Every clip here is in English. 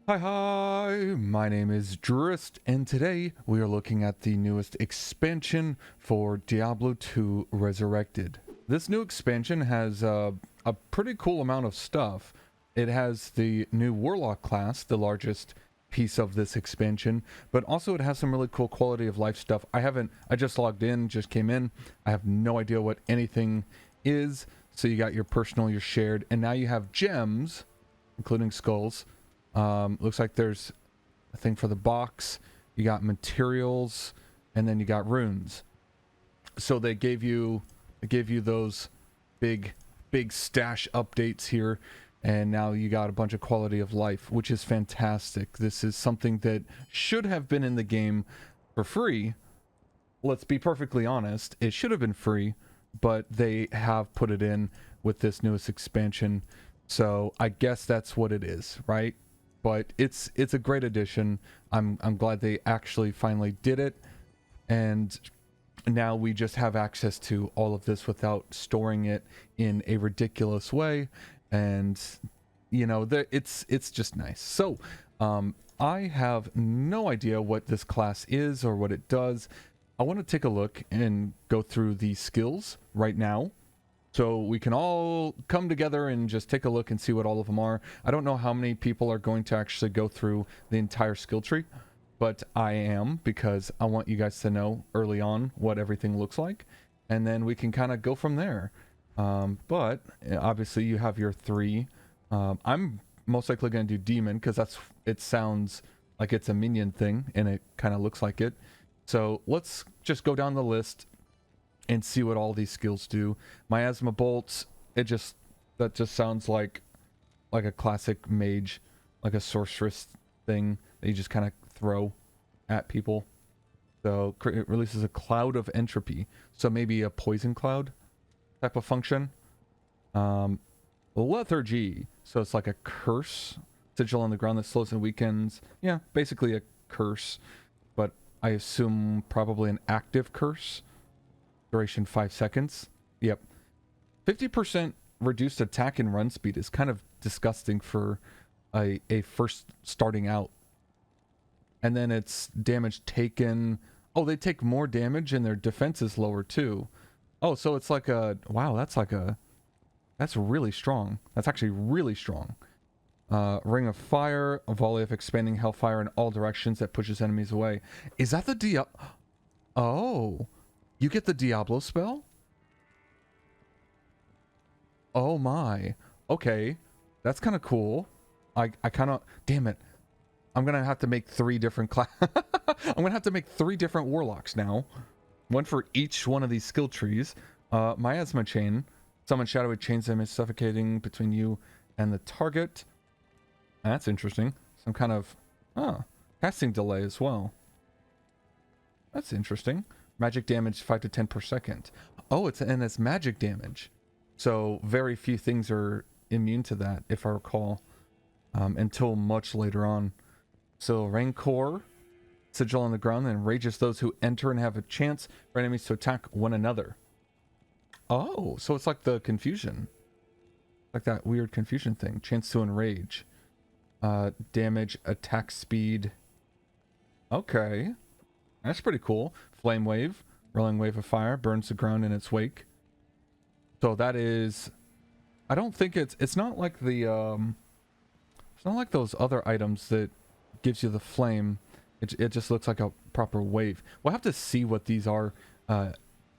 Hi, my name is Drist, and today we are looking at the newest expansion for Diablo 2 Resurrected. This new expansion has a pretty cool amount of stuff. It has the new Warlock class, the largest piece of this expansion, but also it has some really cool quality of life stuff. I just logged in, just came in. I have no idea what anything is. So you got your personal, your shared, and now you have gems, including skulls. Looks like there's a thing for the box. You got materials, and then you got runes. So they gave you those big stash updates here, and now you got a bunch of quality of life, which is fantastic. This is something that should have been in the game for free. Let's be perfectly honest, it should have been free, but they have put it in with this newest expansion. So I guess that's what it is, right? But it's a great addition. I'm glad they actually finally did it, and now we just have access to all of this without storing it in a ridiculous way, and you know it's just nice. So I have no idea what this class is or what it does. I want to take a look and go through the skills right now, so we can all come together and just take a look and see what all of them are. I don't know how many people are going to actually go through the entire skill tree, but I am, because I want you guys to know early on what everything looks like, and then we can kind of go from there. But obviously you have your three. I'm most likely going to do demon because it sounds like it's a minion thing, and it kind of looks like it. So let's just go down the list and see what all these skills do. Miasma bolts, that just sounds like a classic mage, like a sorceress thing that you just kind of throw at people. So it releases a cloud of entropy, so maybe a poison cloud type of function. Lethargy, so it's like a curse, sigil on the ground that slows and weakens. Yeah, basically a curse, but I assume probably an active curse. Duration 5 seconds. Yep. 50% reduced attack and run speed is kind of disgusting for a first starting out. And then it's damage taken. Oh, they take more damage and their defense is lower too. Oh, so it's like a... Wow, that's really strong. That's actually really strong. Ring of Fire, a volley of expanding hellfire in all directions that pushes enemies away. Is that the Oh... You get the Diablo spell? Oh my. Okay. That's kind of cool. I kind of... Damn it. I'm going to have to make 3 different I'm going to have to make 3 different warlocks now. One for each one of these skill trees. Miasma chain. Summon shadowy chains that is suffocating between you and the target. That's interesting. Some kind of... casting delay as well. That's interesting. Magic damage 5 to 10 per second. Oh, it's magic damage. So very few things are immune to that, if I recall, until much later on. So Rancor, sigil on the ground, and enrages those who enter and have a chance for enemies to attack one another. Oh, so it's like the confusion. Like that weird confusion thing. Chance to enrage. Damage, attack speed. Okay. That's pretty cool. Flame wave, rolling wave of fire, burns the ground in its wake. So that is... I don't think it's not like the... it's not like those other items that gives you the flame. It just looks like a proper wave. We'll have to see what these are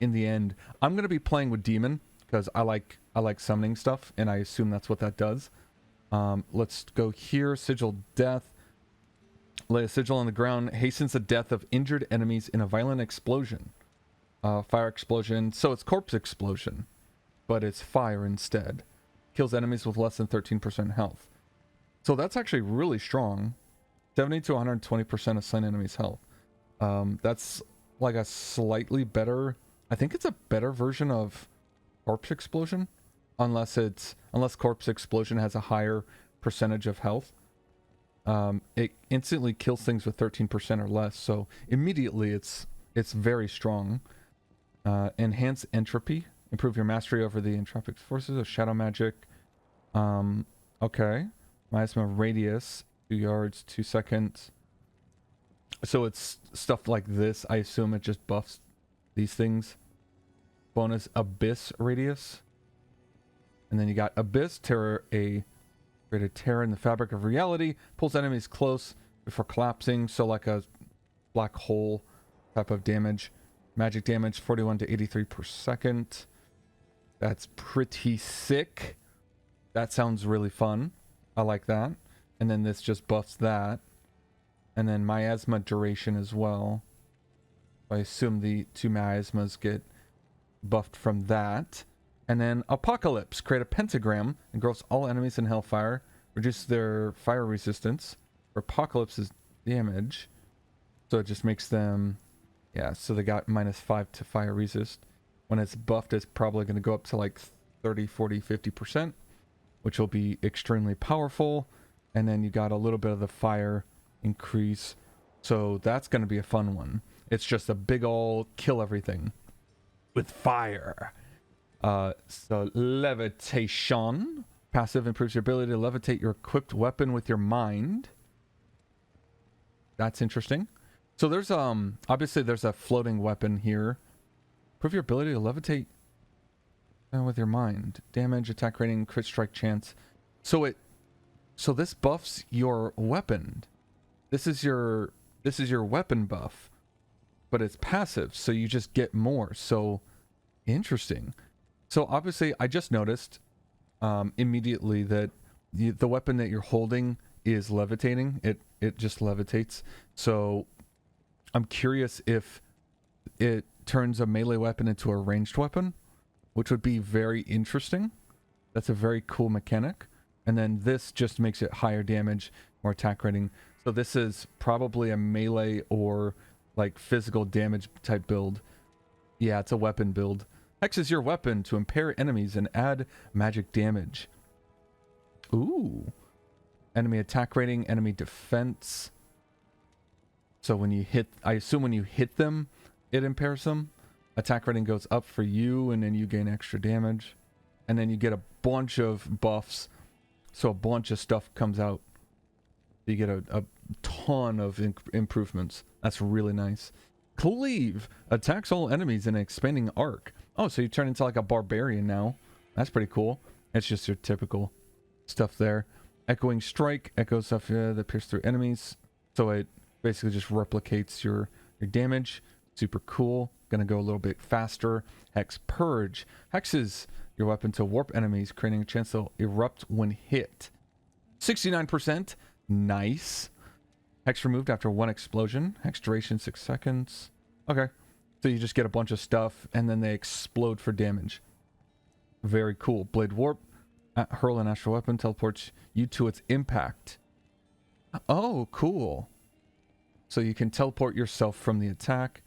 in the end. I'm going to be playing with demon because I like summoning stuff, and I assume that's what that does. Let's go here. Sigil death. Lay a sigil on the ground, hastens the death of injured enemies in a violent explosion. Fire explosion, so it's corpse explosion, but it's fire instead. Kills enemies with less than 13% health. So that's actually really strong. 70 to 120% of slain enemies' health. That's like a slightly better... I think it's a better version of corpse explosion, unless corpse explosion has a higher percentage of health. It instantly kills things with 13% or less, so immediately it's very strong. Enhance entropy, improve your mastery over the entropic forces of shadow magic. Okay. Miasma radius, 2 yards, 2 seconds. So it's stuff like this. I assume it just buffs these things. Bonus Abyss radius. And then you got Abyss, create a tear in the fabric of reality. Pulls enemies close before collapsing. So like a black hole type of damage. Magic damage, 41 to 83 per second. That's pretty sick. That sounds really fun. I like that. And then this just buffs that. And then miasma duration as well. I assume the 2 miasmas get buffed from that. And then Apocalypse. Create a pentagram. Engulfs all enemies in Hellfire. Reduce their fire resistance. Apocalypse's damage. So it just makes them... Yeah, so they got -5 to fire resist. When it's buffed, it's probably going to go up to like 30, 40, 50%. Which will be extremely powerful. And then you got a little bit of the fire increase. So that's going to be a fun one. It's just a big ol' kill everything with fire. So levitation. Passive improves your ability to levitate your equipped weapon with your mind. That's interesting. So there's obviously there's a floating weapon here. Improve your ability to levitate with your mind. Damage, attack rating, crit strike chance. So this buffs your weapon. This is your weapon buff. But it's passive, so you just get more. So interesting. So obviously I just noticed immediately that the weapon that you're holding is levitating. It just levitates. So I'm curious if it turns a melee weapon into a ranged weapon, which would be very interesting. That's a very cool mechanic. And then this just makes it higher damage, more attack rating. So this is probably a melee or like physical damage type build. Yeah, it's a weapon build. Hex is your weapon to impair enemies and add magic damage. Ooh. Enemy attack rating, enemy defense. So when you hit, I assume when you hit them, it impairs them. Attack rating goes up for you, and then you gain extra damage. And then you get a bunch of buffs. So a bunch of stuff comes out. You get a ton of improvements. That's really nice. Cleave attacks all enemies in an expanding arc. Oh, so you turn into like a barbarian now. That's pretty cool. It's just your typical stuff there. Echoing strike echoes stuff that pierce through enemies. So it basically just replicates your damage. Super cool. Gonna go a little bit faster. Hex purge. Hex is your weapon to warp enemies, creating a chance they'll erupt when hit. 69%. Nice. Hex removed after 1 explosion. Hex duration 6 seconds. Okay. So you just get a bunch of stuff and then they explode for damage. Very cool. Blade warp. Hurl an astral weapon. Teleports you to its impact. Oh, cool. So you can teleport yourself from the attack.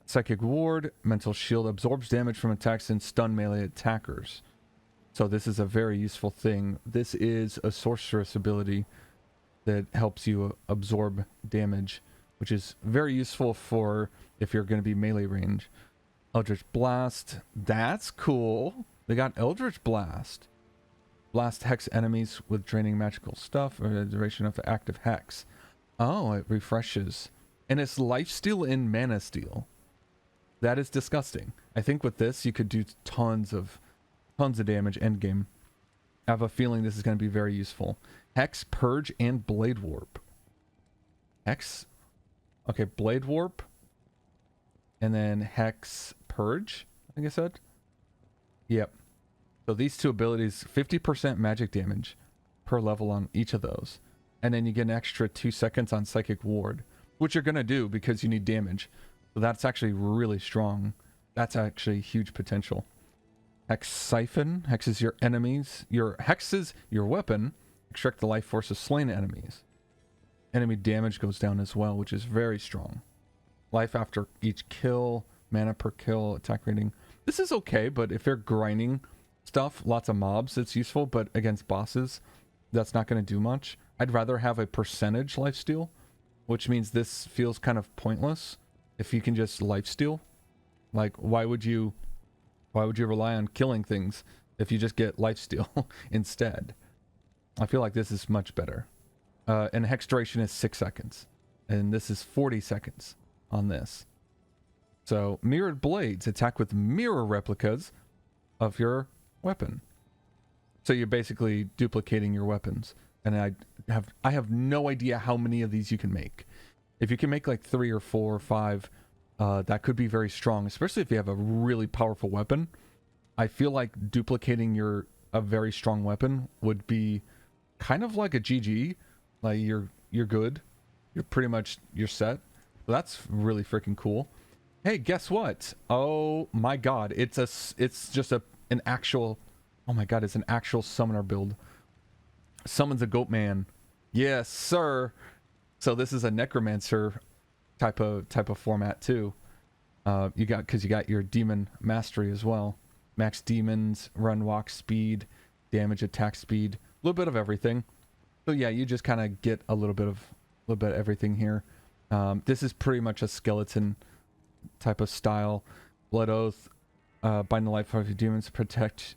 Psychic ward. Mental shield absorbs damage from attacks and stun melee attackers. So this is a very useful thing. This is a sorceress ability that helps you absorb damage, which is very useful for if you're going to be melee range. Eldritch Blast. That's cool. They got Eldritch Blast. Blast hex enemies with draining magical stuff or the duration of the active hex. Oh, it refreshes. And it's lifesteal and mana steal. That is disgusting. I think with this you could do tons of damage endgame. I have a feeling this is going to be very useful. Hex, Purge, and Blade Warp. Hex. Okay, Blade Warp. And then Hex, Purge, I think I said. Yep. So these two abilities, 50% magic damage per level on each of those. And then you get an extra 2 seconds on Psychic Ward, which you're going to do because you need damage. So that's actually really strong. That's actually huge potential. Hex Siphon. Hexes your enemies. Hexes your weapon. Extract the life force of slain enemies. Enemy damage goes down as well, which is very strong. Life after each kill. Mana per kill. Attack rating. This is okay, but if you're grinding stuff, lots of mobs, it's useful. But against bosses, that's not going to do much. I'd rather have a percentage lifesteal, which means this feels kind of pointless if you can just lifesteal. Like, why would you rely on killing things if you just get lifesteal instead? I feel like this is much better. And hex duration is 6 seconds. And this is 40 seconds on this. So mirrored blades attack with mirror replicas of your weapon. So you're basically duplicating your weapons. And I have no idea how many of these you can make. If you can make like 3 or 4 or 5, that could be very strong, especially if you have a really powerful weapon. I feel like duplicating a very strong weapon would be kind of like a GG. Like you're good. You're set. So that's really freaking cool. Hey, guess what? Oh my god, it's just an actual, oh my god, it's an actual summoner build. Summons a goat man. Yes, sir. So this is a necromancer type of format too. You got your demon mastery as well. Max demons, run, walk speed, damage, attack speed, a little bit of everything. So yeah, you just kind of get a little bit of everything here. This is pretty much a skeleton type of style. Blood oath, bind the life of your demons, protect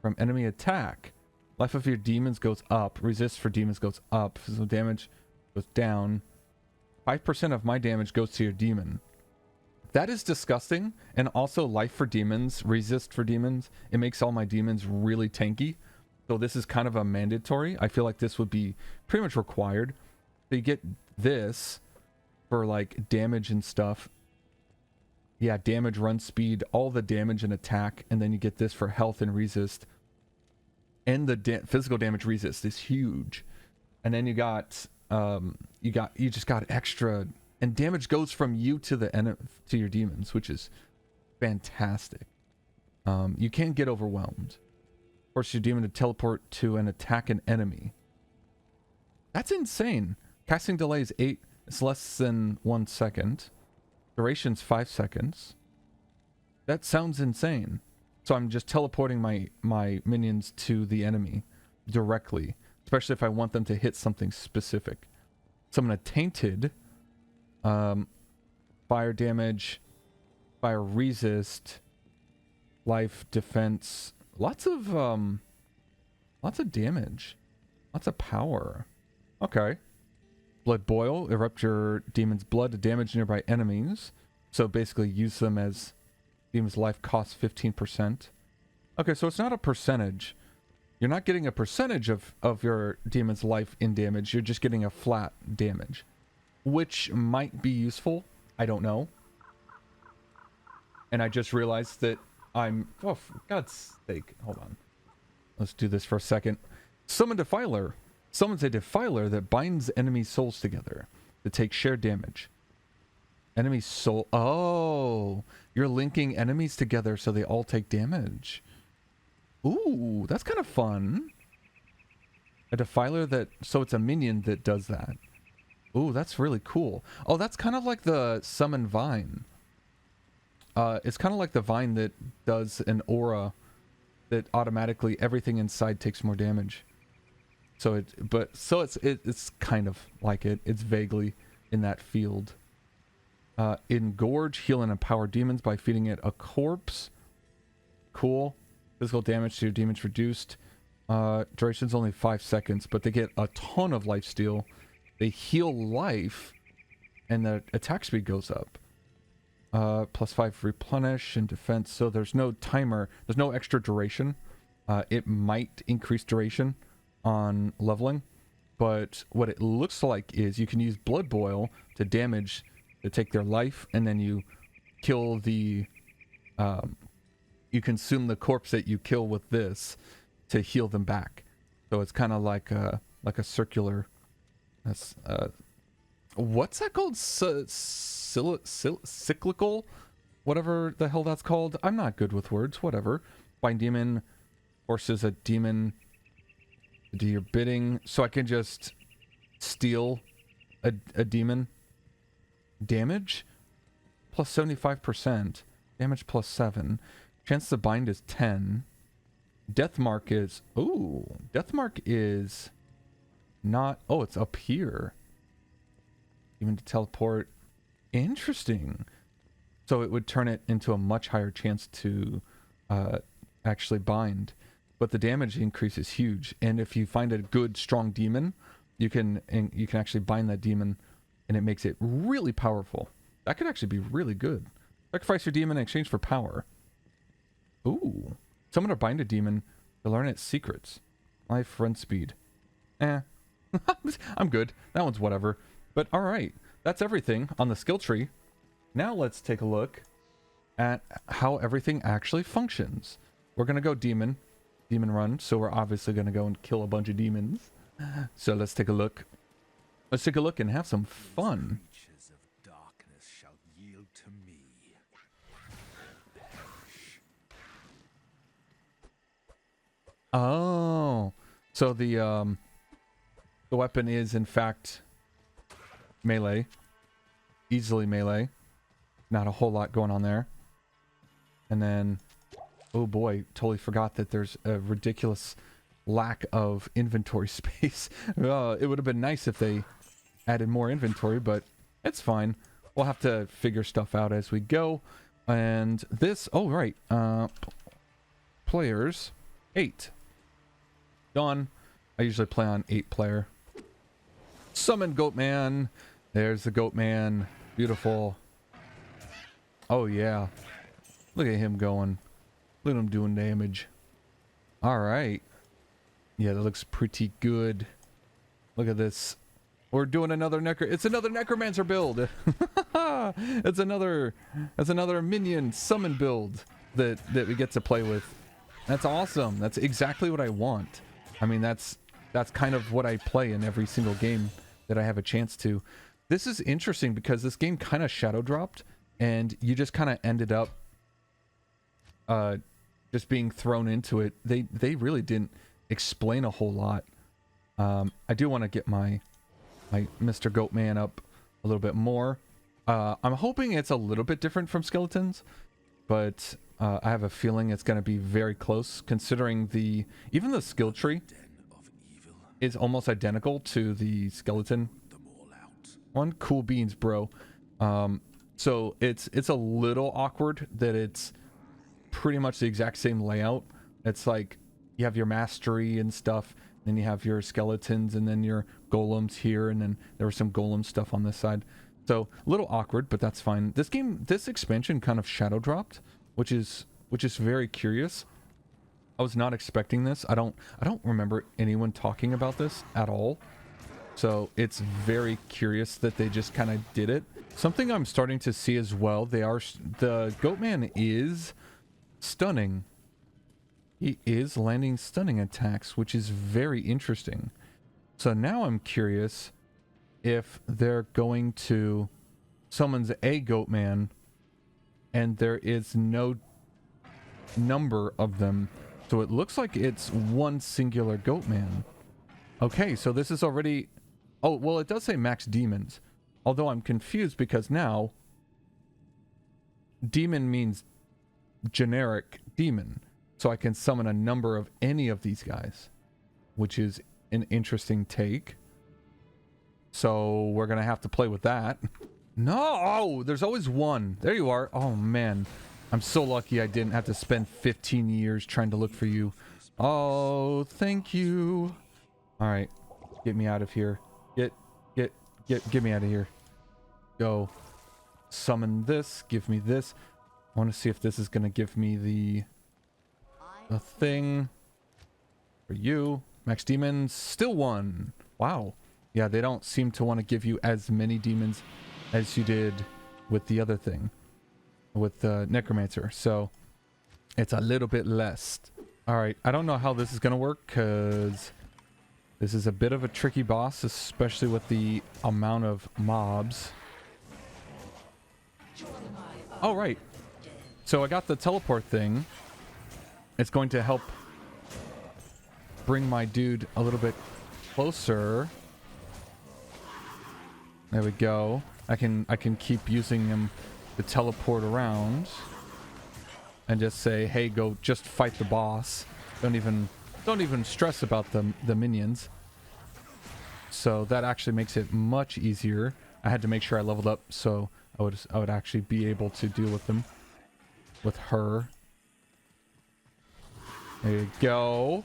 from enemy attack. Life of your demons goes up. Resist for demons goes up. Physical damage goes down. 5% of my damage goes to your demon. That is disgusting. And also life for demons, resist for demons. It makes all my demons really tanky. So this is kind of a mandatory. I feel like this would be pretty much required. So you get this for like damage and stuff. Yeah, damage, run speed, all the damage and attack. And then you get this for health and resist. And the physical damage resist is huge. And then you just got extra, and damage goes from you to your demons, which is fantastic. You can't get overwhelmed. Force your demon to teleport to and attack an enemy. That's insane. Casting delay is 8. It's less than 1 second. Duration's 5 seconds. That sounds insane. So I'm just teleporting my minions to the enemy directly, especially if I want them to hit something specific. Summon a tainted, fire damage, fire resist, life, defense, lots of damage, lots of power. Okay. Blood boil, erupt your demon's blood to damage nearby enemies. So basically use them as demon's life costs 15%. Okay, so it's not a percentage. You're not getting a percentage of your demon's life in damage. You're just getting a flat damage, which might be useful. I don't know. And I just realized that oh, for God's sake. Hold on. Let's do this for a second. Summon Defiler. Summons a Defiler that binds enemy souls together to take shared damage. Enemy soul. Oh, you're linking enemies together so they all take damage. Ooh, that's kind of fun. A Defiler that, so it's a minion that does that. Ooh, that's really cool. Oh, that's kind of like the Summon Vine. It's kind of like the Vine that does an aura that automatically everything inside takes more damage. So it's kind of like it. It's vaguely in that field. Engorge, heal and empower demons by feeding it a corpse. Cool. Physical damage to your demons reduced. Duration's only 5 seconds, but they get a ton of life steal. They heal life, and the attack speed goes up. +5 replenish and defense. So there's no timer. There's no extra duration. It might increase duration on leveling, but what it looks like is you can use blood boil to damage, to take their life, and then you kill the you consume the corpse that you kill with this to heal them back. So it's kind of like a circular, that's what's that called? Cyclical, whatever the hell that's called. I'm not good with words. Whatever. Bind demon forces a demon to do your bidding, so I can just steal a demon. Damage plus 75%, damage plus 7, chance to bind is 10. Death mark is, ooh, death mark is not, oh, it's up here. Even to teleport. Interesting. So it would turn it into a much higher chance to actually bind, but the damage increase is huge. And if you find a good strong demon, you can actually bind that demon, and it makes it really powerful. That could actually be really good. Sacrifice your demon in exchange for power. Ooh. Summon or bind a demon to learn its secrets. Life, run speed. I'm good. That one's whatever. But alright. That's everything on the skill tree. Now let's take a look at how everything actually functions. We're going to go demon run. So we're obviously going to go and kill a bunch of demons. So let's take a look. Let's take a look and have some fun. Creatures of darkness shall yield to me. Oh, so the weapon is in fact melee, easily melee. Not a whole lot going on there. And then, oh boy, totally forgot that there's a ridiculous lack of inventory space. It would have been nice if they added more inventory, but it's fine. We'll have to figure stuff out as we go. And this, oh right, players 8. Done. I usually play on 8-player. Summon Goatman. There's the Goatman. Beautiful. Oh yeah. Look at him going. Look at him doing damage. Alright. Yeah, that looks pretty good. Look at this. We're doing another it's another necromancer build. It's another minion summon build that we get to play with. That's awesome. That's exactly what I want. I mean, that's kind of what I play in every single game that I have a chance to. This is interesting because this game kind of shadow dropped and you just kind of ended up just being thrown into it. They really didn't explain a whole lot. I do want to get my Mr. Goatman up a little bit more. I'm hoping it's a little bit different from skeletons, but I have a feeling it's going to be very close, considering even the skill tree is almost identical to the skeleton one. Cool beans, bro. So it's a little awkward that it's pretty much the exact same layout. It's like you have your mastery and stuff, then you have your skeletons, and then your golems here, and then there was some golem stuff on this side. So a little awkward, but that's fine. This expansion kind of shadow dropped, which is very curious. I was not expecting this. I don't remember anyone talking about this at all. So it's very curious that they just kind of did it. Something I'm starting to see as well, the Goatman is stunning. He is landing stunning attacks, which is very interesting. So now I'm curious if they're going to summon a Goatman and there is no number of them. So it looks like it's one singular Goatman. Okay, so this is already... Oh, well, it does say max demons. Although I'm confused because now demon means generic demon. So I can summon a number of any of these guys, which is an interesting take. So we're going to have to play with that. No, oh, there's always one. There you are. Oh, man. I'm so lucky I didn't have to spend 15 years trying to look for you. Oh, thank you. All right. Get me out of here. Get me out of here. Go. Summon this. Give me this. I want to see if this is going to give me the thing for you. Max demons. Still one. Wow. Yeah, they don't seem to want to give you as many demons as you did with the other thing. With the necromancer. So it's a little bit less. All right. I don't know how this is going to work because this is a bit of a tricky boss, especially with the amount of mobs. Oh, right. So I got the teleport thing. It's going to help bring my dude a little bit closer. There we go. I can keep using him to teleport around and just say, hey, go just fight the boss. Don't even stress about the minions. So that actually makes it much easier. I had to make sure I leveled up so I would actually be able to deal with them. With her. There you go.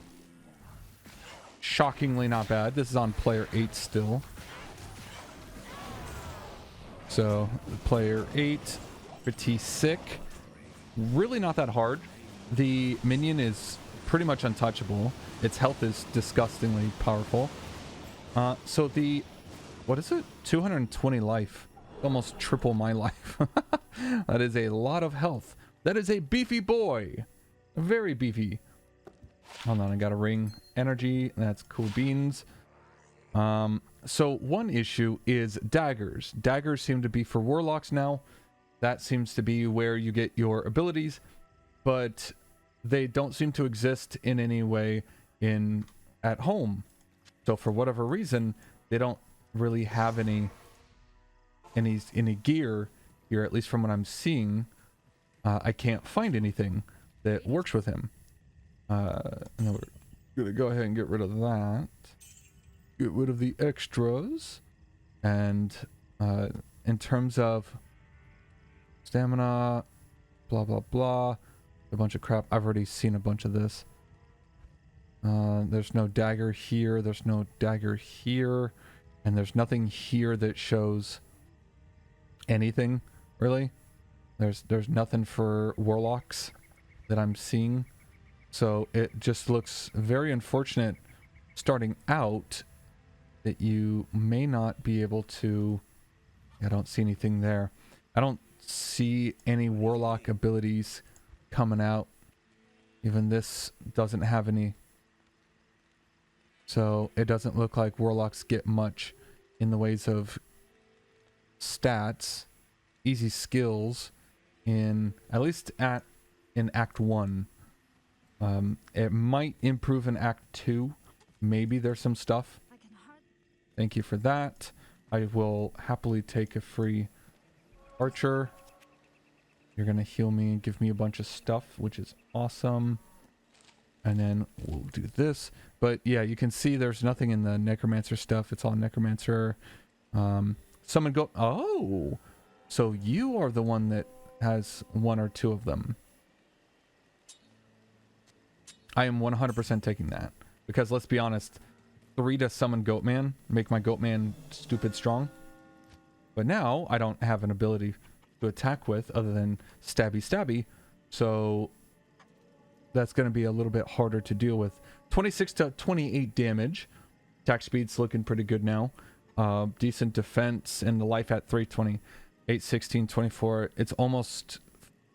shockingly not bad. This is on player 8 still. So player 8, pretty sick. Really not that hard. The minion is pretty much untouchable. Its health is disgustingly powerful. So the, what is it? 220 life. Almost triple my life. That is a lot of health. That is a beefy boy. Very beefy. Hold on, I got a ring. Energy, that's cool beans. So one issue is daggers. Daggers seem to be for warlocks now. That seems to be where you get your abilities, but they don't seem to exist in any way at home. So for whatever reason, they don't really have any gear here, at least from what I'm seeing. I can't find anything that works with him. And then we're gonna go ahead and get rid of that. Get rid of the extras. And in terms of stamina, blah blah blah, a bunch of crap. I've already seen a bunch of this. There's no dagger here, there's no dagger here, and there's nothing here that shows anything really. There's nothing for warlocks that I'm seeing. So it just looks very unfortunate starting out that you may not be able to. I don't see anything there. I don't see any warlock abilities coming out. Even this doesn't have any. So it doesn't look like warlocks get much in the ways of stats, easy skills in, at least in Act 1. It might improve in Act 2. Maybe there's some stuff. Thank you for that. I will happily take a free archer. You're gonna heal me and give me a bunch of stuff, which is awesome. And then we'll do this. But yeah, you can see there's nothing in the necromancer stuff. It's all necromancer. Summon go. Oh, so you are the one that has one or two of them. I am 100% taking that, because let's be honest, 3 to summon Goatman, make my Goatman stupid strong. But now I don't have an ability to attack with other than stabby stabby, so that's going to be a little bit harder to deal with. 26 to 28 damage. Attack speed's looking pretty good now. Decent defense, and the life at 320. 8, 16, 24. It's almost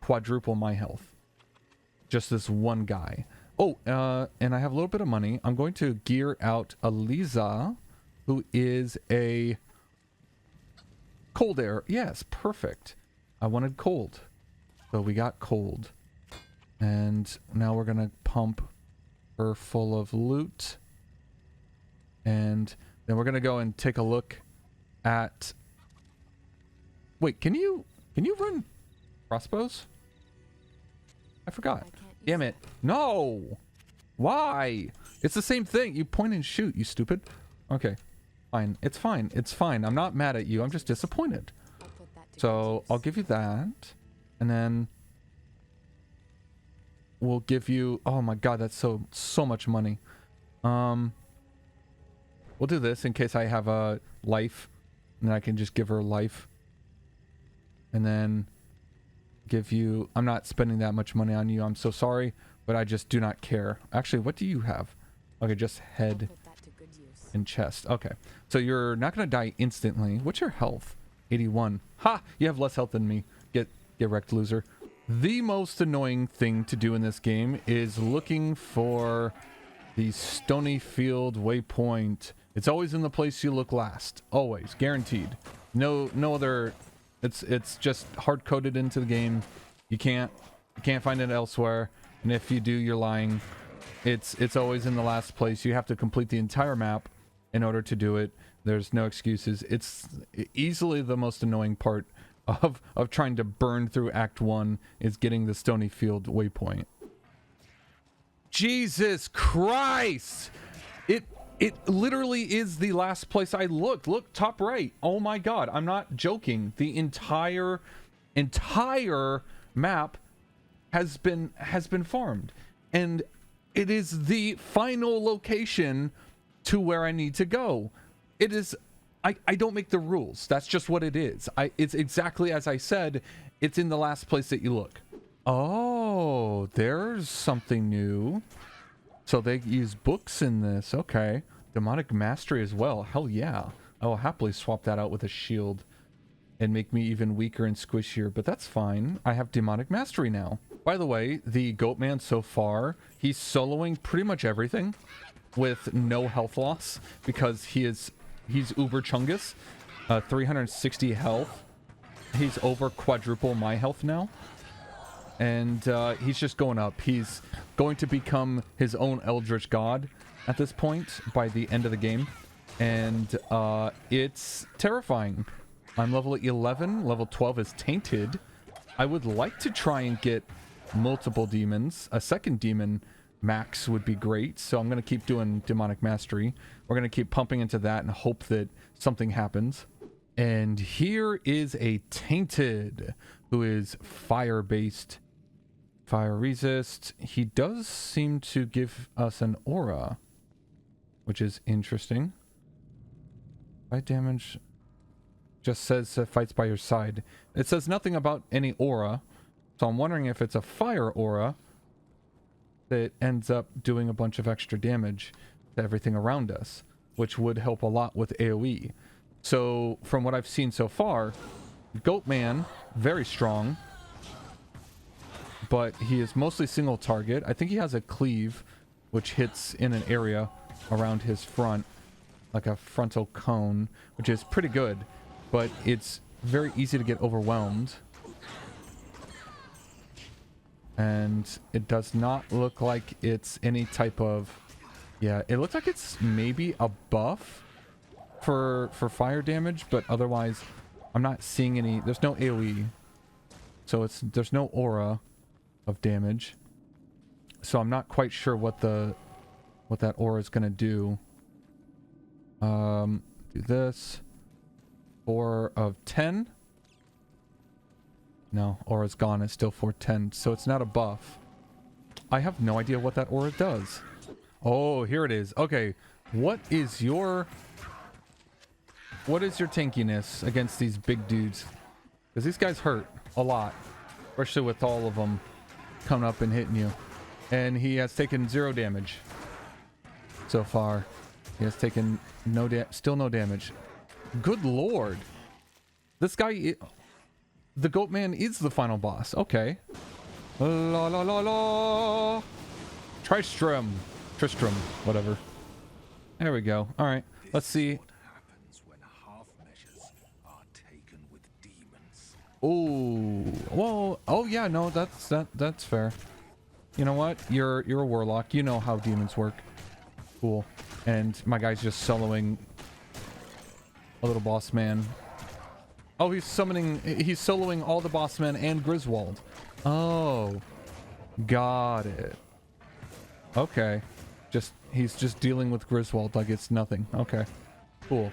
quadruple my health. Just this one guy. Oh, and I have a little bit of money. I'm going to gear out Aliza, who is a cold air. Yes, perfect. I wanted cold. So we got cold. And now we're going to pump her full of loot. And then we're going to go and take a look at... Wait, can you run crossbows? I forgot. Damn it. No! Why? It's the same thing. You point and shoot, you stupid. Okay. Fine. It's fine. It's fine. I'm not mad at you. I'm just disappointed. So I'll give you that. And then we'll give you... Oh my god, that's so much money. We'll do this in case I have a life. And then I can just give her life. And then... give you... I'm not spending that much money on you. I'm so sorry, but I just do not care. Actually, what do you have? Okay, just head and chest. Okay, so you're not gonna die instantly. What's your health? 81. Ha! You have less health than me. Get wrecked, loser. The most annoying thing to do in this game is looking for the Stony Field waypoint. It's always in the place you look last. Always, guaranteed. No other... It's just hard coded into the game. You can't find it elsewhere, and if you do, you're lying. It's always in the last place. You have to complete the entire map in order to do it. There's no excuses. It's easily the most annoying part of trying to burn through Act 1 is getting the Stony Field waypoint. Jesus Christ! It literally is the last place I looked. Look, top right. Oh my god, I'm not joking. The entire map has been farmed, and it is the final location to where I need to go. It is, I don't make the rules. That's just what it is. It's exactly as I said. It's in the last place that you look. Oh, there's something new. So they use books in this. Okay. Demonic mastery as well. Hell yeah. I will happily swap that out with a shield and make me even weaker and squishier, but that's fine. I have demonic mastery now. By the way, the Goatman so far, he's soloing pretty much everything with no health loss because he's uber chungus, 360 health. He's over quadruple my health now. And he's just going up. He's going to become his own eldritch god at this point by the end of the game. And it's terrifying. I'm level 11. Level 12 is tainted. I would like to try and get multiple demons. A second demon max would be great. So I'm going to keep doing demonic mastery. We're going to keep pumping into that and hope that something happens. And here is a tainted who is fire-based. Fire resist. He does seem to give us an aura, which is interesting. Fight damage just says fights by your side. It says nothing about any aura, so I'm wondering if it's a fire aura that ends up doing a bunch of extra damage to everything around us, which would help a lot with AoE. So from what I've seen so far, Goatman, very strong, but he is mostly single target. I think he has a cleave, which hits in an area around his front, like a frontal cone, which is pretty good, but it's very easy to get overwhelmed. And it does not look like it's any type of... Yeah, it looks like it's maybe a buff for fire damage, but otherwise I'm not seeing any... There's no AoE. So there's no aura of damage. So I'm not quite sure what that aura is going to do. Do this. 4 of 10. No, aura's gone. It's still 410. So it's not a buff. I have no idea what that aura does. Oh, here it is. Okay. What is your tankiness against these big dudes? Because these guys hurt a lot. Especially with all of them coming up and hitting you. And he has taken 0 damage so far. He has taken still no damage. Good lord. This guy, the Goatman is the final boss. Okay. La la la la. Tristram, whatever. There we go. All right. Let's see. What happens when half measures are taken with demons? Oh, well. Oh yeah. No, that's fair. You know what? You're a warlock. You know how demons work. Cool. And my guy's just soloing a little boss man. Oh, he's soloing all the boss men and Griswold. Oh, got it. Okay. He's just dealing with Griswold like it's nothing. Okay, cool.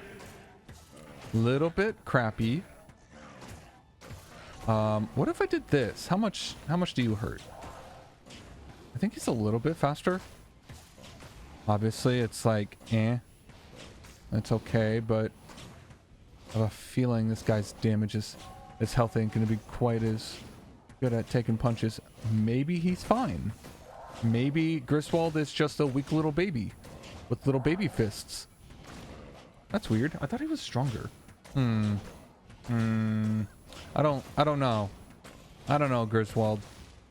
Little bit crappy. What if I did this? How much do you hurt? I think he's a little bit faster. Obviously, it's like, it's okay, but I have a feeling this guy's damage is his health ain't gonna be quite as good at taking punches. Maybe he's fine. Maybe Griswold is just a weak little baby with little baby fists. That's weird. I thought he was stronger. I don't know. I don't know, Griswold.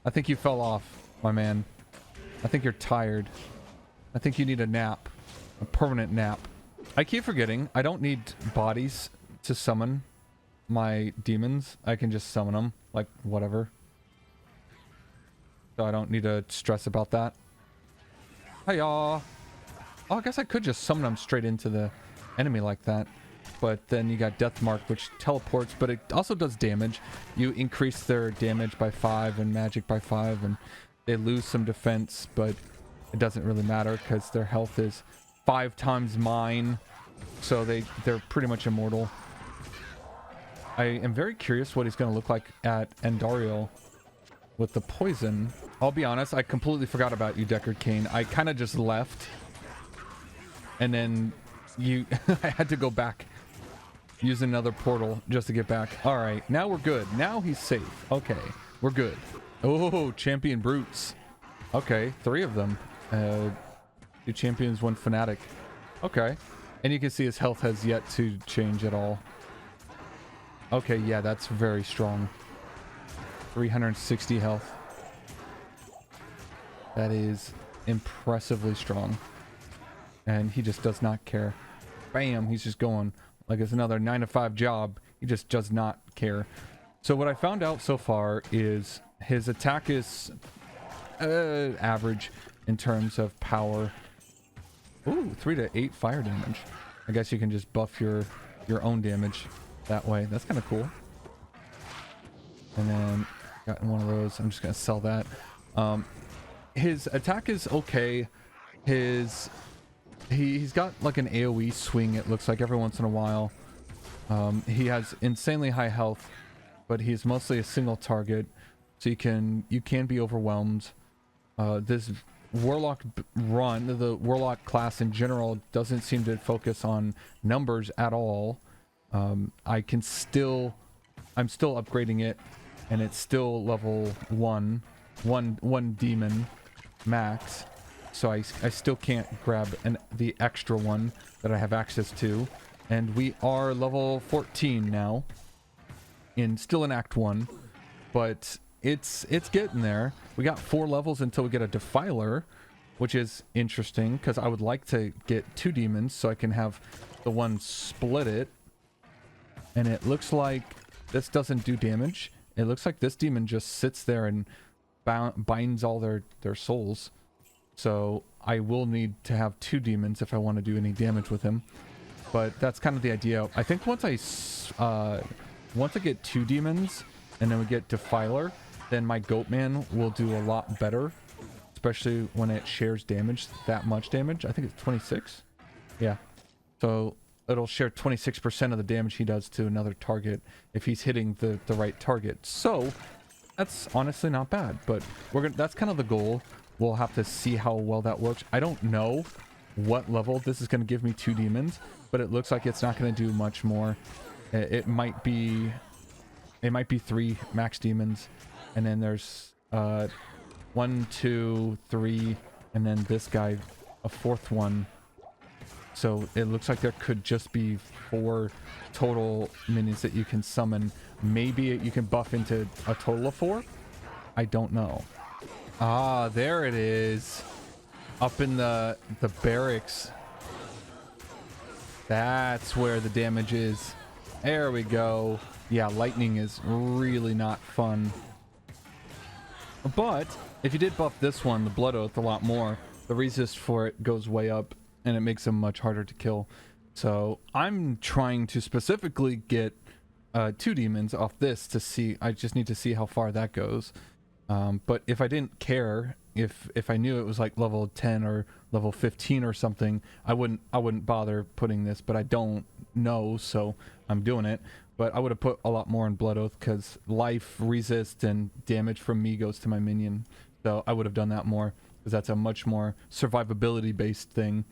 I think you fell off, my man. I think you're tired. I think you need a nap. A permanent nap. I keep forgetting. I don't need bodies to summon my demons. I can just summon them. Like, whatever. So I don't need to stress about that. Hiya! Oh, I guess I could just summon them straight into the enemy like that. But then you got Death Mark, which teleports, but it also does damage. You increase their damage by 5 and magic by 5, and they lose some defense, but it doesn't really matter because their health is 5 times mine. So they're pretty much immortal. I am very curious what he's going to look like at Andariel with the poison. I'll be honest, I completely forgot about you, Deckard Cain. I kind of just left and then you I had to go back, use another portal just to get back. All right, now we're good. Now he's safe. Okay, we're good. Oh, champion brutes. Okay, 3 of them. 2 champions, 1 fanatic. Okay, and you can see his health has yet to change at all. Okay, yeah, that's very strong. 360 health. That is impressively strong. And he just does not care. Bam, he's just going like it's another 9-to-5 job. He just does not care. So what I found out so far is his attack is average in terms of power. Ooh, 3 to 8 fire damage. I guess you can just buff your own damage that way. That's kind of cool. And then got one of those. I'm just gonna sell that. His attack is okay. He's got like an AoE swing, it looks like, every once in a while. He has insanely high health, but he's mostly a single target, so you can be overwhelmed. This Warlock run, the Warlock class in general, doesn't seem to focus on numbers at all. I'm still upgrading it, and it's still level 1 demon max, so I still can't grab the extra one that I have access to. And we are level 14 now, still in Act 1, but it's getting there. We got 4 levels until we get a Defiler, which is interesting because I would like to get 2 demons so I can have the one split it. And it looks like this doesn't do damage. It looks like this demon just sits there and binds all their souls. So I will need to have 2 demons if I want to do any damage with him. But that's kind of the idea. I think once I get 2 demons and then we get Defiler, then my Goatman will do a lot better, especially when it shares damage, that much damage. I think it's 26. Yeah. So it'll share 26% of the damage he does to another target if he's hitting the right target. So that's honestly not bad, but that's kind of the goal. We'll have to see how well that works. I don't know what level this is going to give me 2 demons, but it looks like it's not going to do much more. It might be 3 max demons, and then there's 1, 2, 3, and then this guy, a 4th one. So it looks like there could just be 4 total minions that you can summon. Maybe you can buff into a total of 4. I don't know. Ah, there it is. Up in the barracks. That's where the damage is. There we go. Yeah, lightning is really not fun. But if you did buff this one, the Blood Oath, a lot more, the resist for it goes way up, and it makes him much harder to kill. So I'm trying to specifically get 2 demons off this to see. I just need to see how far that goes. But if I didn't care, if I knew it was like level 10 or level 15 or something, I wouldn't bother putting this, but I don't know, so I'm doing it. But I would have put a lot more in Blood Oath because life, resist, and damage from me goes to my minion. So I would have done that more because that's a much more survivability based thing.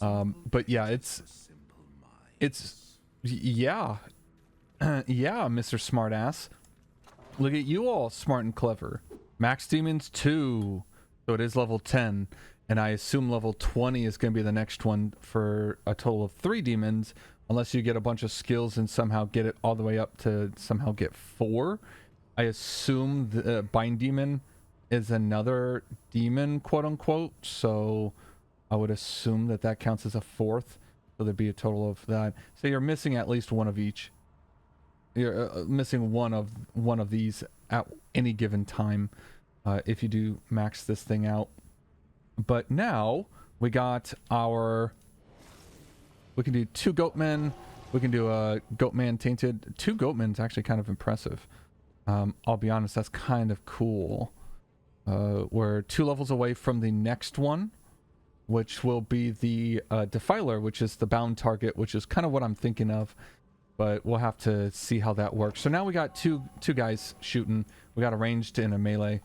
But yeah, yeah, yeah, Mr. Smartass. Look at you all, smart and clever. Max demons 2, so it is level 10, and I assume level 20 is going to be the next one for a total of 3 demons, unless you get a bunch of skills and somehow get it all the way up to somehow get 4. I assume the Bind Demon is another demon, quote unquote, so I would assume that counts as a 4th, so there'd be a total of that. So you're missing at least one of each. You're missing one of these at any given time if you do max this thing out. But now we got we can do 2 Goatmen. We can do a Goatman Tainted. 2 Goatmen's actually kind of impressive. I'll be honest, that's kind of cool. We're 2 levels away from the next one, which will be the Defiler, which is the bound target, which is kind of what I'm thinking of. But we'll have to see how that works. So now we got two guys shooting. We got a ranged and a melee.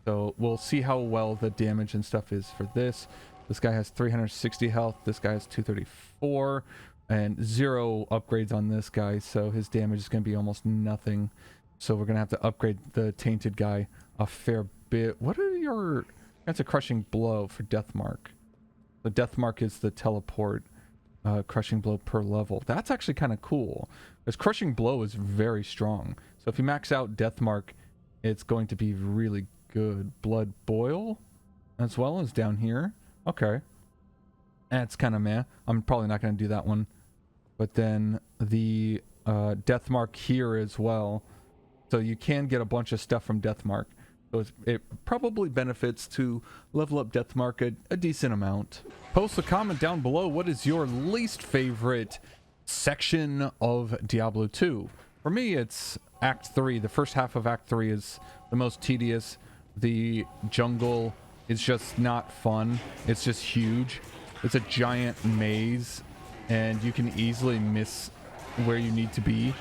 So we'll see how well the damage and stuff is for this. This guy has 360 health. This guy has 234 and 0 upgrades on this guy. So his damage is going to be almost nothing. So we're going to have to upgrade the tainted guy a fair bit. What are your... That's a crushing blow for death mark. The death mark is the teleport crushing blow per level. That's actually kind of cool. Because crushing blow is very strong. So if you max out death mark, it's going to be really good. Blood boil as well as down here. Okay. That's kind of meh. I'm probably not going to do that one. But then the death mark here as well. So you can get a bunch of stuff from death mark. So it probably benefits to level up death mark a decent amount. Post a comment down below. What is your least favorite section of Diablo 2? For me, it's Act 3. The first half of Act 3 is the most tedious. The jungle is just not fun. It's just huge. It's a giant maze, and you can easily miss where you need to be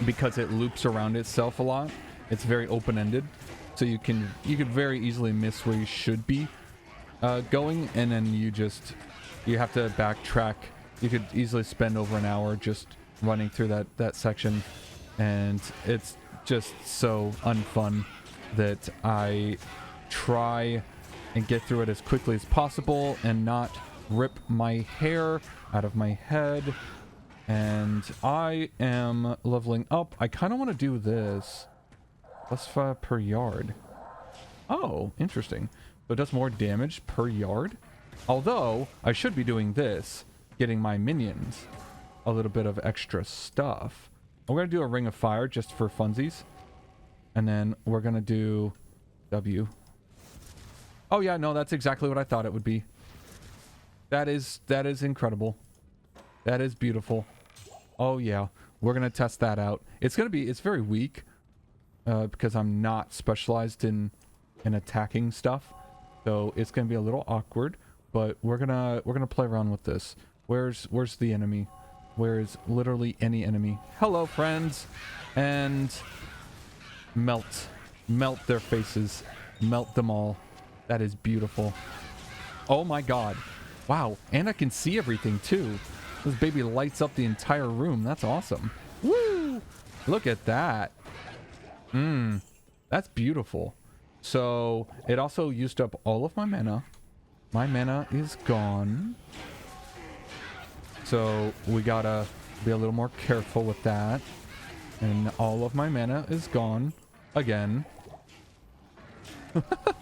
because it loops around itself a lot. It's very open-ended, so you could very easily miss where you should be going, and then you have to backtrack. You could easily spend over an hour just running through that section, and it's just so unfun that I try and get through it as quickly as possible and not rip my hair out of my head. And I am leveling up. I kind of want to do this. +5 per yard. Oh, interesting. So it does more damage per yard. Although I should be doing this, getting my minions a little bit of extra stuff. We're going to do a ring of fire just for funsies. And then we're going to do W. Oh yeah, no, that's exactly what I thought it would be. That is incredible. That is beautiful. Oh yeah, we're going to test that out. It's very weak because I'm not specialized in attacking stuff. So it's going to be a little awkward, but we're going to play around with this. Where's the enemy? Where is literally any enemy? Hello, friends. And melt their faces, melt them all. That is beautiful. Oh my god, wow. And I can see everything too. This baby lights up the entire room. That's awesome. Woo, look at that. That's beautiful. So it also used up all of my mana. My mana is gone, so we gotta be a little more careful with that. And all of my mana is gone again.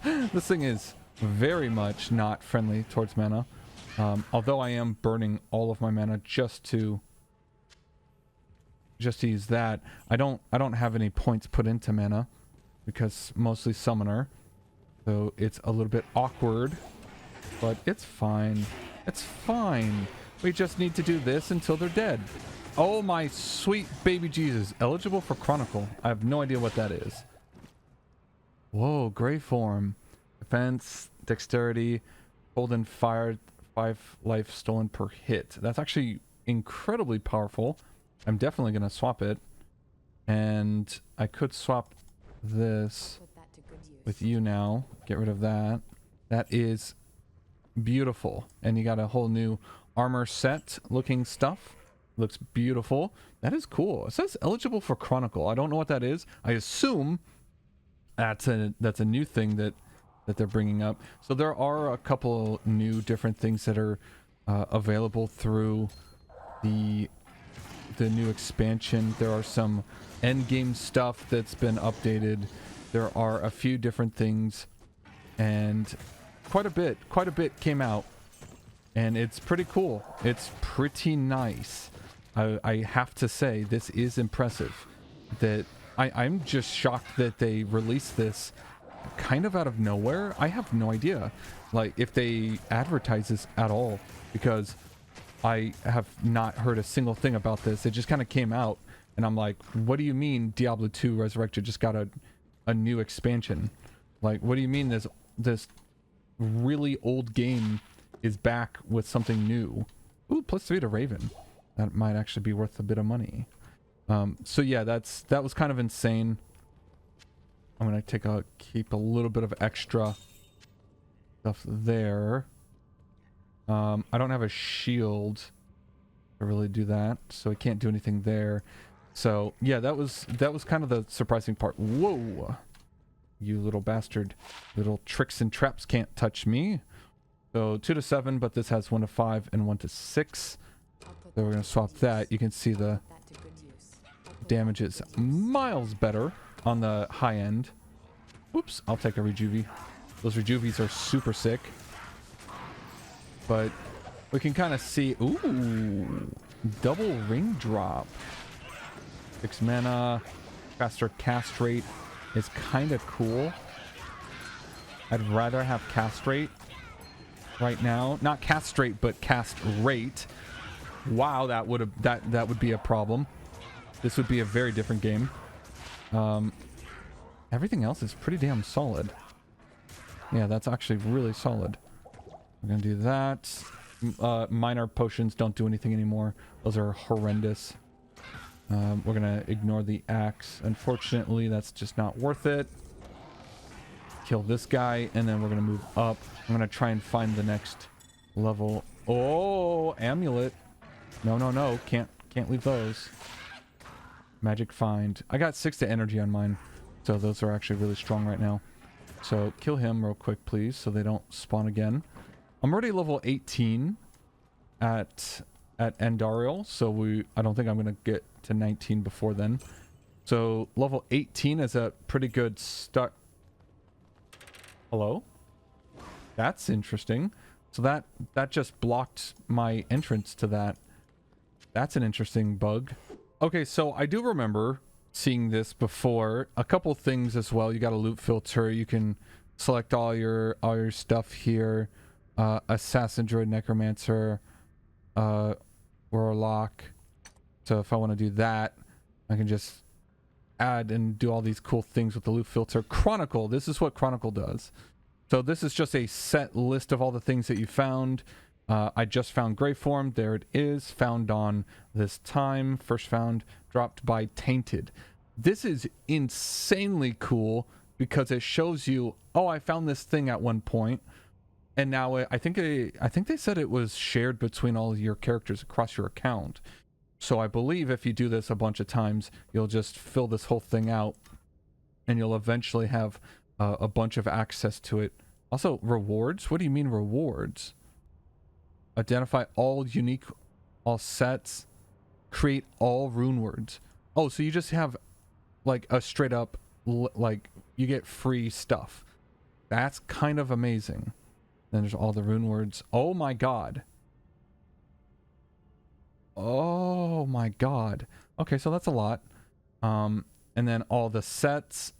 This thing is very much not friendly towards mana. Although I am burning all of my mana just to use that. I don't have any points put into mana because mostly summoner. So it's a little bit awkward, but it's fine. It's fine. We just need to do this until they're dead. Oh my sweet baby Jesus. Eligible for Chronicle. I have no idea what that is. Whoa, gray form. Defense, dexterity, hold and fire, 5 life stolen per hit. That's actually incredibly powerful. I'm definitely going to swap it. And I could swap this with you now. Get rid of that. That is beautiful. And you got a whole new armor set looking stuff. Looks beautiful. That is cool. It says eligible for Chronicle. I don't know what that is. I assume that's a new thing that they're bringing up. So there are a couple new different things that are available through the new expansion. There are some end game stuff that's been updated. There are a few different things, and quite a bit came out, and it's pretty cool. It's pretty nice. I have to say, this is impressive. That I'm just shocked that they released this kind of out of nowhere. I have no idea, like, if they advertise this at all, because I have not heard a single thing about this. It just kind of came out, and I'm like, what do you mean Diablo 2 Resurrected just got a new expansion? Like, what do you mean this really old game is back with something new? Ooh, +3 to Raven. That might actually be worth a bit of money. So yeah, that was kind of insane. I'm gonna keep a little bit of extra stuff there. I don't have a shield to really do that, so I can't do anything there. So yeah, that was kind of the surprising part. Whoa, you little bastard. Little tricks and traps can't touch me. So 2 to 7, but this has 1 to 5 and 1 to 6. So we're gonna swap that. You can see the damage is miles better on the high end. Oops, I'll take a rejuvie. Those rejuvies are super sick. But we can kind of see, ooh, double ring drop. 6 mana, faster cast rate is kind of cool. I'd rather have cast rate right now. Not castrate, but cast rate. Wow, that would be a problem. This would be a very different game. Everything else is pretty damn solid. Yeah, that's actually really solid. We're gonna do that. Minor potions don't do anything anymore. Those are horrendous. We're gonna ignore the axe. Unfortunately, that's just not worth it. Kill this guy, and then we're gonna move up. I'm gonna try and find the next level. Oh, amulet. No, can't leave those. Magic find. I got 6 to energy on mine, so those are actually really strong right now. So kill him real quick, please, so they don't spawn again. I'm already level 18 at Andariel, so I don't think I'm gonna get to 19 before then. So level 18 is a pretty good start. Hello? That's interesting. So that just blocked my entrance to that. That's an interesting bug. Okay, so I do remember seeing this before. A couple things as well. You got a loot filter. You can select all your stuff here. Assassin, Druid, Necromancer, Warlock. So if I want to do that, I can just add and do all these cool things with the loot filter. Chronicle. This is what Chronicle does. So this is just a set list of all the things that you found. I just found Greyform. There it is. Found on this time. First found. Dropped by Tainted. This is insanely cool because it shows you, oh, I found this thing at one point, and now I think they said it was shared between all of your characters across your account. So I believe if you do this a bunch of times, you'll just fill this whole thing out, and you'll eventually have a bunch of access to it. Also, rewards? What do you mean rewards? Identify all unique, all sets, create all rune words. Oh, so you just have like a straight up, like you get free stuff. That's kind of amazing. Then there's all the rune words. Oh my god. Oh my god. Okay, so that's a lot. And then all the sets,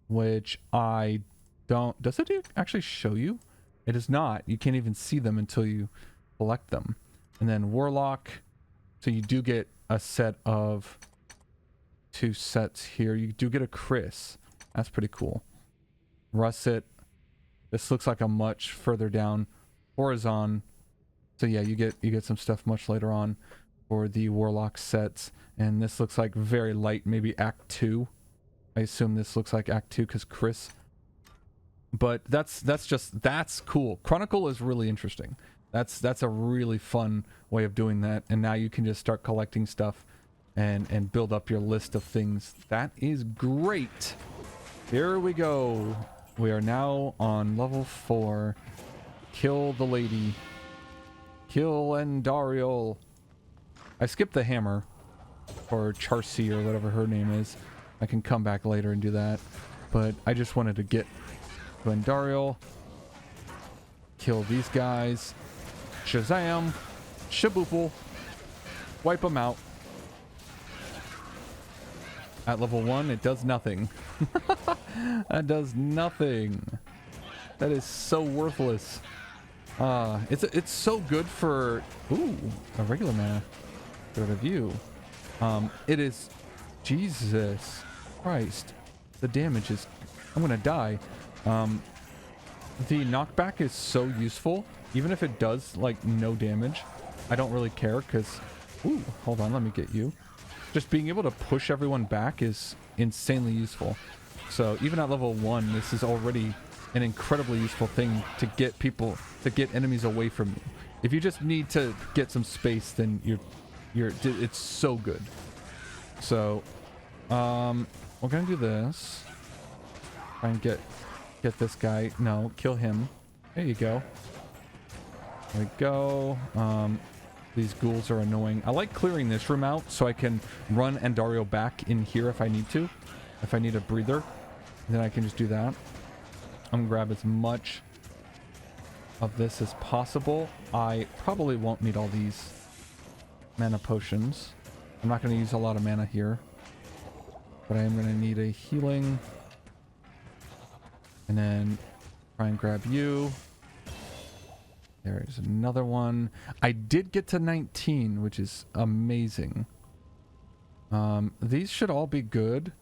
which I don't... Does it actually show you? It does not. You can't even see them until you collect them. And then Warlock. So you do get a set of 2 sets here. You do get a Chris. That's pretty cool. Russet. This looks like a much further down. Horizon. So yeah, you get some stuff much later on for the Warlock sets. And this looks like very light, maybe Act 2. I assume this looks like Act 2 because Chris. But that's cool. Chronicle is really interesting. That's a really fun way of doing that. And now you can just start collecting stuff and build up your list of things. That is great. Here we go. We are now on level 4. Kill the lady. Kill Andariel. I skipped the hammer. Or Charcy or whatever her name is. I can come back later and do that. But I just wanted to get to Andariel. Kill these guys. Shazam. Shaboople. Wipe them out. At level 1, it does nothing. That does nothing. That is so worthless. It's so good for... Ooh, a regular mana. Good review. It is... Jesus Christ. The damage is... I'm gonna die. The knockback is so useful. Even if it does, like, no damage. I don't really care, because... Ooh, hold on, let me get you. Just being able to push everyone back is insanely useful. So even at level 1, this is already an incredibly useful thing to get enemies away from you. If you just need to get some space, then it's so good. So, we're gonna do this. Try and get this guy. No, kill him. There you go. There we go. These ghouls are annoying. I like clearing this room out so I can run Andario back in here if I need to. If I need a breather, then I can just do that. I'm gonna grab as much of this as possible. I probably won't need all these mana potions. I'm not going to use a lot of mana here, but I am going to need a healing, and then try and grab you. There's another one. I did get to 19, which is amazing. These should all be good.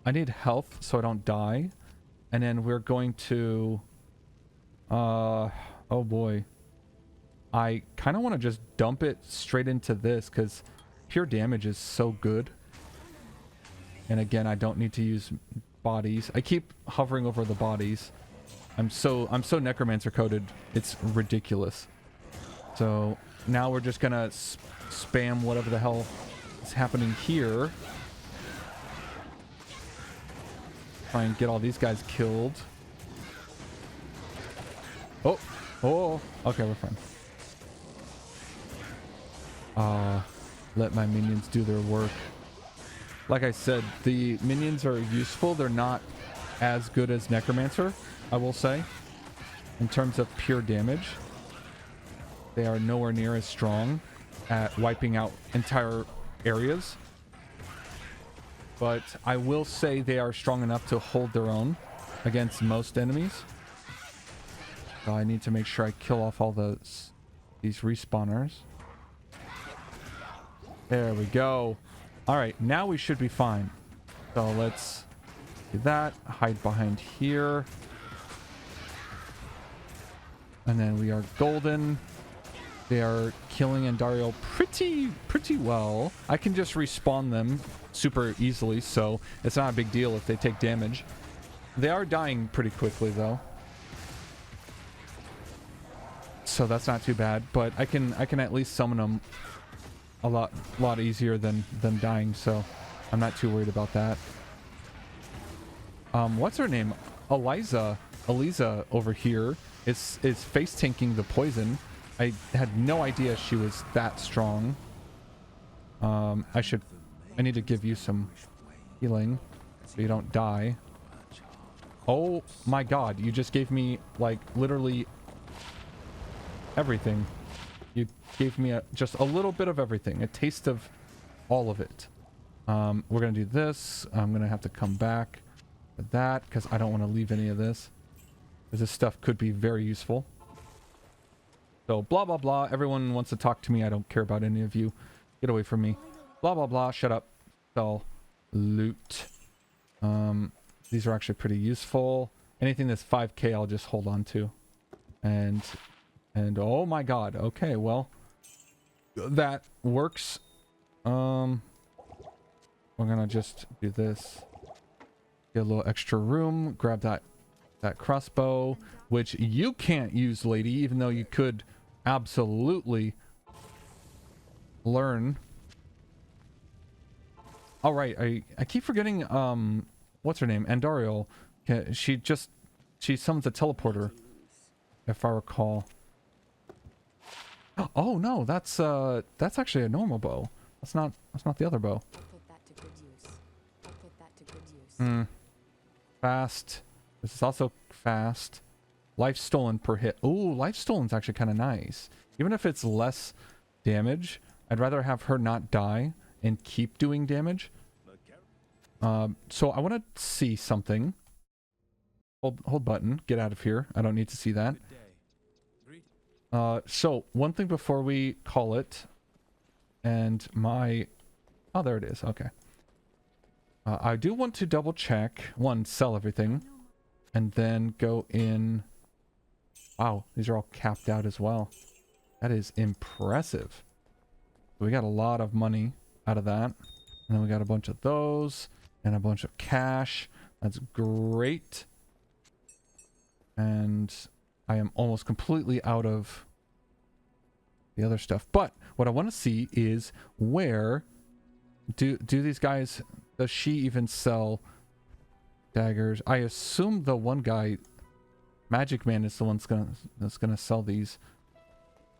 I need health so I don't die, and then we're going to oh boy, I kind of want to just dump it straight into this because pure damage is so good. And again, I don't need to use bodies. I keep hovering over the bodies. I'm so necromancer coded, it's ridiculous. So now we're just gonna spam whatever the hell is happening here. Try and get all these guys killed. Oh, okay, we're fine. Let my minions do their work. Like I said, the minions are useful. They're not as good as Necromancer, I will say. In terms of pure damage, they are nowhere near as strong at wiping out entire areas. But I will say they are strong enough to hold their own against most enemies. So I need to make sure I kill off all these respawners. There we go. All right, now we should be fine. So let's do that. Hide behind here. And then we are golden. They are killing Andario pretty well. I can just respawn them super easily, so it's not a big deal if they take damage. They are dying pretty quickly though, so that's not too bad. But I can at least summon them a lot easier than them dying, so I'm not too worried about that. What's her name? Eliza over here is face tanking the poison. I had no idea she was that strong. I need to give you some healing so you don't die. Oh my god, you just gave me like literally everything. You gave me just a little bit of everything, a taste of all of it. We're gonna do this. I'm gonna have to come back with that because I don't want to leave any of this, because this stuff could be very useful. So blah blah blah, everyone wants to talk to me. I don't care about any of you. Get away from me. Blah blah blah, shut up. Sell loot. These are actually pretty useful. Anything that's 5k I'll just hold on to. And oh my god, okay, well that works. We're gonna just do this. Get a little extra room, grab that crossbow, which you can't use, lady, even though you could absolutely learn. All right, I keep forgetting what's her name? Andario. She summons a teleporter, if I recall. Oh no, that's actually a normal bow. That's not the other bow. Fast. This is also fast. Life stolen per hit. Ooh, life stolen's actually kind of nice. Even if it's less damage, I'd rather have her not die and keep doing damage. So I want to see something. Hold button. Get out of here. I don't need to see that. So one thing before we call it, and oh, there it is. Okay. I do want to double check. One, sell everything, and then go in. Wow, these are all capped out as well. That is impressive. We got a lot of money out of that. And then we got a bunch of those and a bunch of cash. That's great. And I am almost completely out of the other stuff. But what I want to see is where do these guys, does she even sell daggers? I assume the one guy, Magic Man, is the one that's gonna sell these.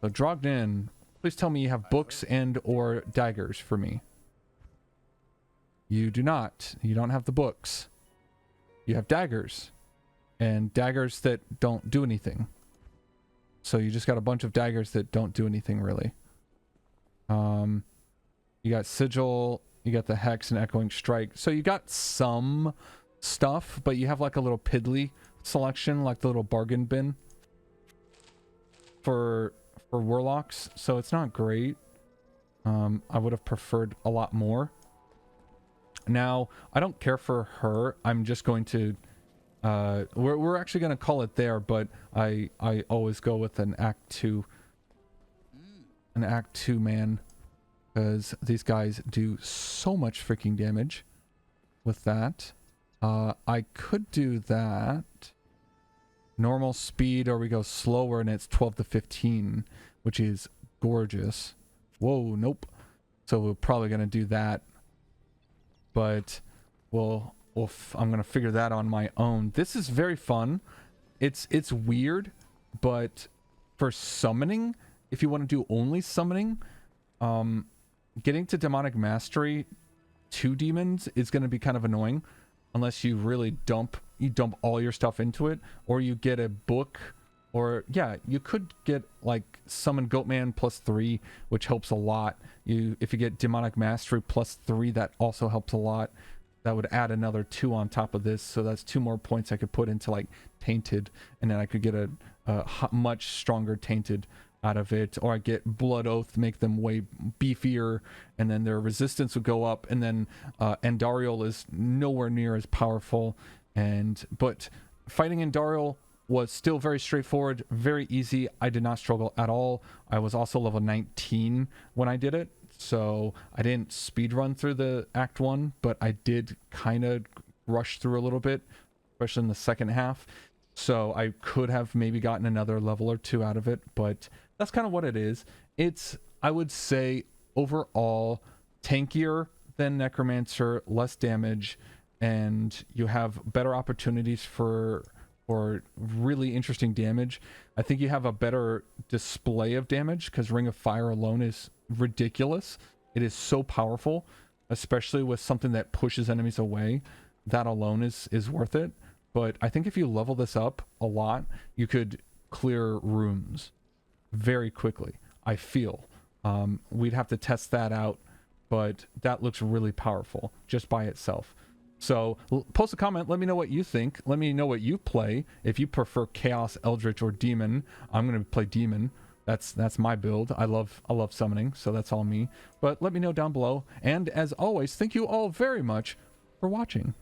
So Drogden, please tell me you have books and or daggers for me. You do not. You don't have the books. You have daggers. And daggers that don't do anything. So you just got a bunch of daggers that don't do anything really. You got Sigil, you got the Hex and Echoing Strike. So you got some stuff, but you have like a little piddly selection, like the little bargain bin for Warlocks. So it's not great. I would have preferred a lot more. Now, I don't care for her. I'm just going to we're actually going to call it there, but I always go with an Act 2 man, because these guys do so much freaking damage with that. I could do that normal speed, or we go slower and it's 12 to 15, which is gorgeous. Whoa, nope. So we're probably going to do that, but I'm gonna figure that on my own. This is very fun. It's weird, but for summoning, if you want to do only summoning, getting to demonic mastery 2 demons is going to be kind of annoying unless you really dump all your stuff into it, or you get a book, or yeah, you could get like summon Goatman +3, which helps a lot. If you get demonic mastery +3, that also helps a lot. That would add another 2 on top of this, so that's 2 more points I could put into like Tainted, and then I could get a much stronger Tainted out of it, or I get Blood Oath, make them way beefier, and then their resistance would go up, and then Andariel is nowhere near as powerful, but fighting Andariel was still very straightforward, very easy. I did not struggle at all. I was also level 19 when I did it, so I didn't speed run through the Act 1, but I did kind of rush through a little bit, especially in the second half. So I could have maybe gotten another level or 2 out of it, but that's kind of what it is. It's, I would say, overall tankier than Necromancer, less damage, and you have better opportunities for really interesting damage. I think you have a better display of damage because Ring of Fire alone is ridiculous. It is so powerful, especially with something that pushes enemies away. That alone is worth it. But I think if you level this up a lot, you could clear rooms very quickly, I feel. We'd have to test that out, but that looks really powerful just by itself. So post a comment, let me know what you think. Let me know what you play. If you prefer Chaos, Eldritch, or Demon, I'm going to play Demon. That's my build. I love summoning, so that's all me. But let me know down below. And as always, thank you all very much for watching.